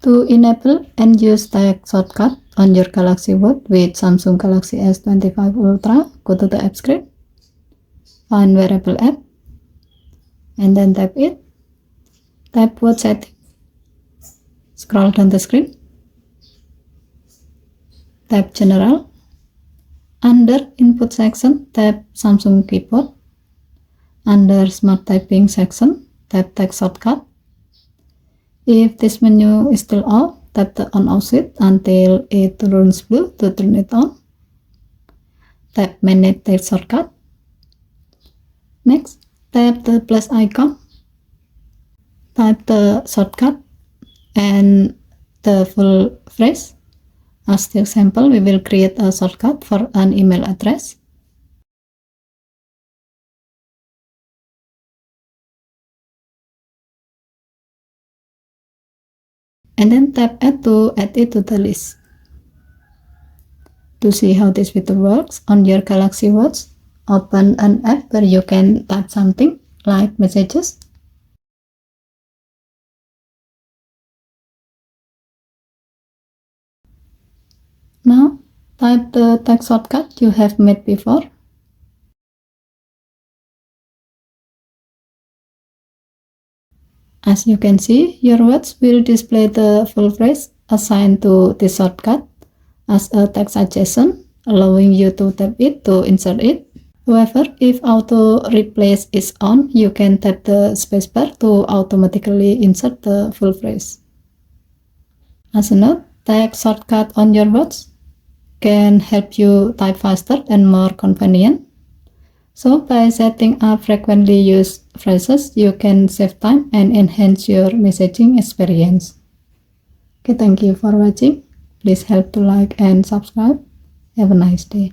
To enable and use text shortcut on your Galaxy Watch with Samsung Galaxy S25 Ultra, go to the app screen, find Wearable app, and then tap it. Tap Watch setting. Scroll down the screen. Tap General. Under Input section, tap Samsung Keyboard. Under Smart Typing section, tap Text Shortcut. If this menu is still off, tap the on-off switch until it turns blue to turn it on. Tap Manage Text Shortcut. Next, tap the plus icon. Type the shortcut and the full phrase. As the example, we will create a shortcut for an email address. And then tap Add to add it to the list. To see how this feature works on your Galaxy Watch, open an app where you can type something like messages. Now, type the text shortcut you have made before. As you can see, your watch will display the full phrase assigned to this shortcut as a text adjacent, allowing you to tap it to insert it. However, if auto replace is on, you can tap the spacebar to automatically insert the full phrase. As a note, text shortcut on your watch can help you type faster and more convenient. So by setting up frequently used phrases, you can save time and enhance your messaging experience. Okay, thank you for watching. Please help to like and subscribe. Have a nice day.